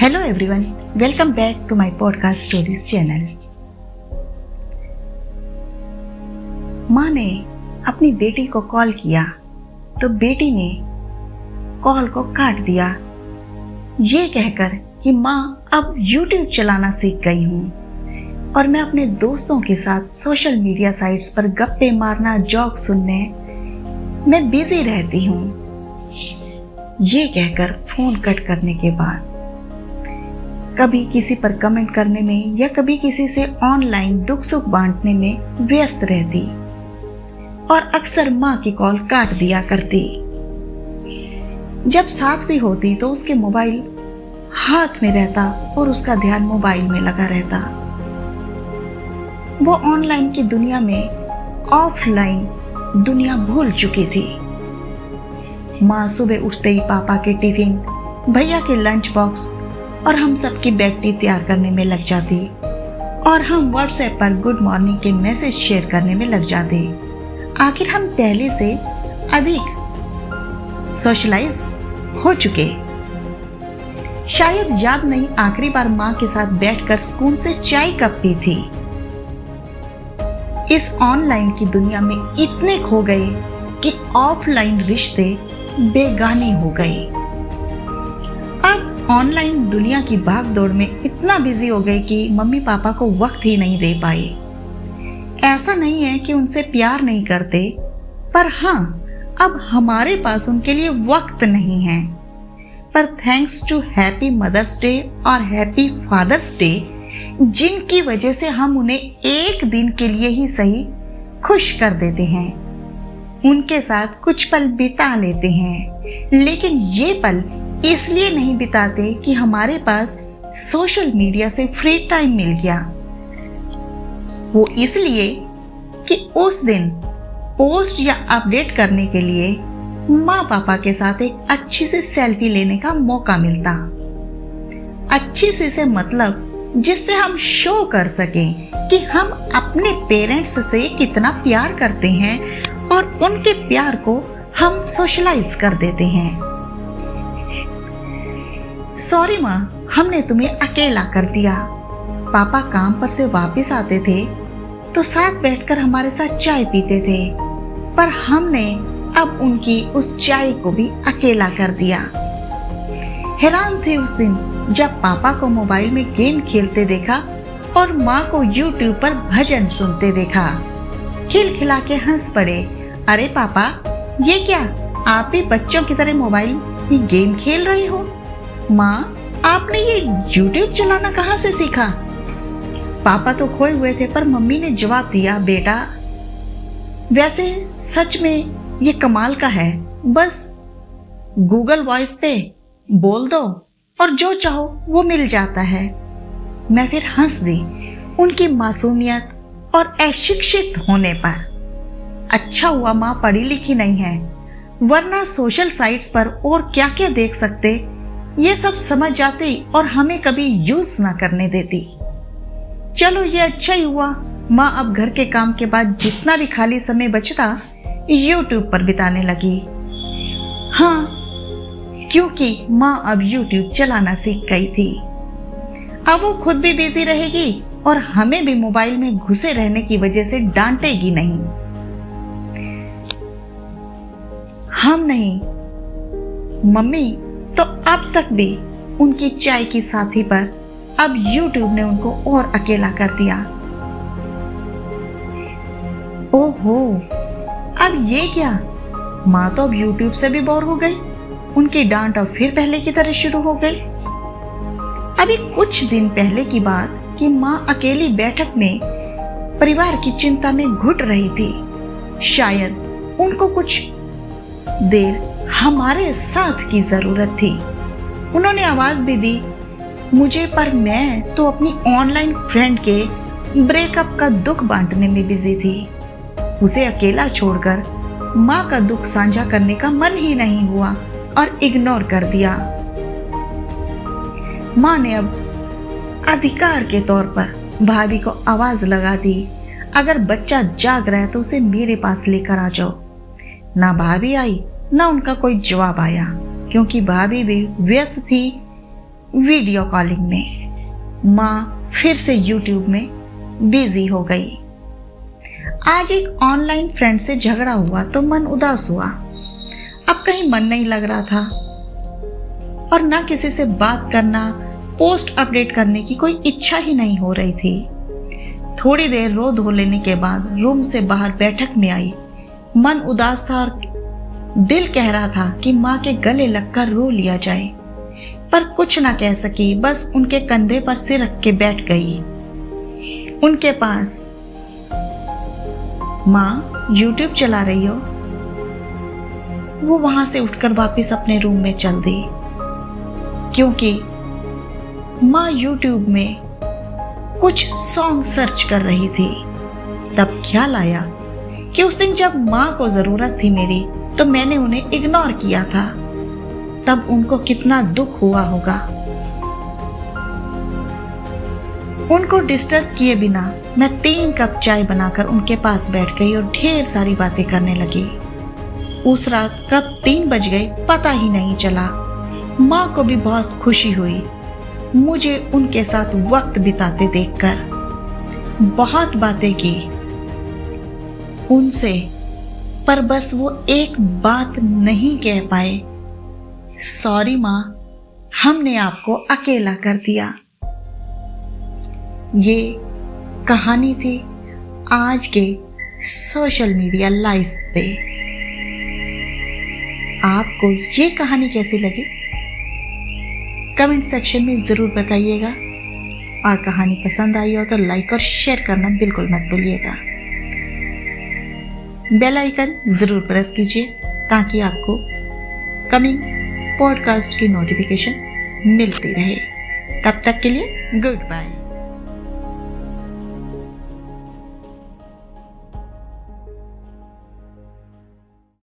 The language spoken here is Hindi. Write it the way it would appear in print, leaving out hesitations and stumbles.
Hello everyone, welcome back to my podcast stories channel. माँ ने अपनी बेटी को कॉल किया तो बेटी ने कॉल को काट दिया, ये कहकर कि माँ अब YouTube चलाना सीख गई हूँ और मैं अपने दोस्तों के साथ सोशल मीडिया साइट्स पर गप्पे मारना, जोक सुनने में बिजी रहती हूँ। ये कहकर फोन कट करने के बाद कभी किसी पर कमेंट करने में या कभी किसी से ऑनलाइन दुख सुख बांटने में व्यस्त रहती और अक्सर माँ की कॉल काट दिया करती। जब साथ भी होती तो उसके मोबाइल हाथ में रहता और उसका ध्यान मोबाइल में लगा रहता। वो ऑनलाइन की दुनिया में ऑफलाइन दुनिया भूल चुकी थी। माँ सुबह उठते ही पापा के टिफिन, भैया के लंच बॉक्स और हम सबकी बेड टी तैयार करने में लग जाती और हम व्हाट्सएप पर गुड मॉर्निंग के मैसेज शेयर करने में लग जाते। आखिर हम पहले से अधिक सोशलाइज हो चुके। शायद याद नहीं आखिरी बार माँ के साथ बैठकर सुकून से चाय कप पी थी। इस ऑनलाइन की दुनिया में इतने खो गए कि ऑफलाइन रिश्ते बेगाने हो गए। ऑनलाइन दुनिया की भागदौड़ में इतना बिजी हो गए कि मम्मी पापा को वक्त ही नहीं दे पाए। ऐसा नहीं है कि उनसे प्यार नहीं करते, पर हाँ, अब हमारे पास उनके लिए वक्त नहीं है। पर thanks to happy mother's day और हैप्पी फादर्स डे, जिनकी वजह से हम उन्हें एक दिन के लिए ही सही खुश कर देते हैं, उनके साथ कुछ पल बिता लेते हैं। लेकिन ये पल इसलिए नहीं बिताते कि हमारे पास सोशल मीडिया से फ्री टाइम मिल गया। वो इसलिए कि उस दिन पोस्ट या अपडेट करने के लिए माँ पापा के साथ एक अच्छी सी सेल्फी लेने का मौका मिलता। अच्छी सी से मतलब जिससे हम शो कर सकें कि हम अपने पेरेंट्स से कितना प्यार करते हैं और उनके प्यार को हम सोशलाइज कर देते हैं। सॉरी माँ, हमने तुम्हें अकेला कर दिया। पापा काम पर से वापस आते थे तो साथ बैठकर हमारे साथ चाय पीते थे, पर हमने अब उनकी उस चाय को भी अकेला कर दिया। हैरान थे उस दिन जब पापा को मोबाइल में गेम खेलते देखा और माँ को YouTube पर भजन सुनते देखा। खिलखिला के हंस पड़े, अरे पापा, ये क्या, आप भी बच्चों की तरह मोबाइल में गेम खेल रहे हो? माँ, आपने ये YouTube चलाना कहाँ से सीखा? पापा तो खोए हुए थे, पर मम्मी ने जवाब दिया, बेटा, वैसे सच में ये कमाल का है। बस गूगल वॉइस पे बोल दो और जो चाहो वो मिल जाता है। मैं फिर हंस दी उनकी मासूमियत और अशिक्षित होने पर। अच्छा हुआ माँ पढ़ी लिखी नहीं है, वरना सोशल साइट्स पर और क्या क्या देख सकते ये सब समझ जाती और हमें कभी यूज ना करने देती। चलो ये अच्छा ही हुआ, माँ अब घर के काम के बाद जितना भी खाली समय बचता YouTube पर बिताने लगी। हाँ, क्योंकि माँ अब YouTube चलाना सीख गई थी। अब वो खुद भी बिजी रहेगी और हमें भी मोबाइल में घुसे रहने की वजह से डांटेगी नहीं। हम नहीं, मम्मी तो अब तक भी उनकी चाय की साथी पर अब YouTube ने उनको और अकेला कर दिया। ओहो, अब ये क्या, माँ तो अब YouTube से भी बोर हो गई। उनकी डांट अब फिर पहले की तरह शुरू हो गई। अभी कुछ दिन पहले की बात कि माँ अकेली बैठक में परिवार की चिंता में घुट रही थी। शायद उनको कुछ देर हमारे साथ की जरूरत थी। उन्होंने आवाज भी दी मुझे, पर मैं तो अपनी ऑनलाइन फ्रेंड के ब्रेकअप का दुख बांटने में बिजी थी। उसे अकेला छोड़कर माँ का दुख साझा करने का मन ही नहीं हुआ और इग्नोर कर दिया। माँ ने अब अधिकार के तौर पर भाभी को आवाज लगा दी, अगर बच्चा जाग रहा है तो उसे मेरे पास लेकर आ जाओ। ना भाभी आई ना उनका कोई जवाब आया, क्योंकि भाभी भी व्यस्त थी वीडियो कॉलिंग में। माँ फिर से यूट्यूब में बिजी हो गई। आज एक ऑनलाइन फ्रेंड से झगड़ा हुआ तो मन उदास हुआ। अब कहीं मन नहीं लग रहा था और ना किसी से बात करना, पोस्ट अपडेट करने की कोई इच्छा ही नहीं हो रही थी। थोड़ी देर रो धो लेने के बाद रूम से बाहर बैठक में आई। मन उदास था और दिल कह रहा था कि माँ के गले लगकर रो लिया जाए, पर कुछ ना कह सकी। बस उनके कंधे पर सिर रख के बैठ गई उनके पास। माँ यूट्यूब चला रही हो? वो वहां से उठकर वापस अपने रूम में चल दी, क्योंकि माँ यूट्यूब में कुछ सॉन्ग सर्च कर रही थी। तब ख्याल आया कि उस दिन जब माँ को जरूरत थी मेरी, तो मैंने उन्हें इग्नोर किया था। तब उनको कितना दुख हुआ होगा। उनको डिस्टर्ब किए बिना मैं 3 कप चाय बनाकर उनके पास बैठ गई और ढेर सारी बातें करने लगी। उस रात कब 3 बज गए पता ही नहीं चला। माँ को भी बहुत खुशी हुई मुझे उनके साथ वक्त बिताते देखकर। बहुत बातें की उनसे, पर बस वो एक बात नहीं कह पाए। सॉरी माँ, हमने आपको अकेला कर दिया। ये कहानी थी आज के सोशल मीडिया लाइफ पे। आपको ये कहानी कैसी लगी कमेंट सेक्शन में ज़रूर बताइएगा, और कहानी पसंद आई हो तो लाइक और शेयर करना बिल्कुल मत भूलिएगा। बेल आइकन ज़रूर प्रेस कीजिए ताकि आपको कमिंग पॉडकास्ट की नोटिफिकेशन मिलती रहे। तब तक के लिए गुड बाय।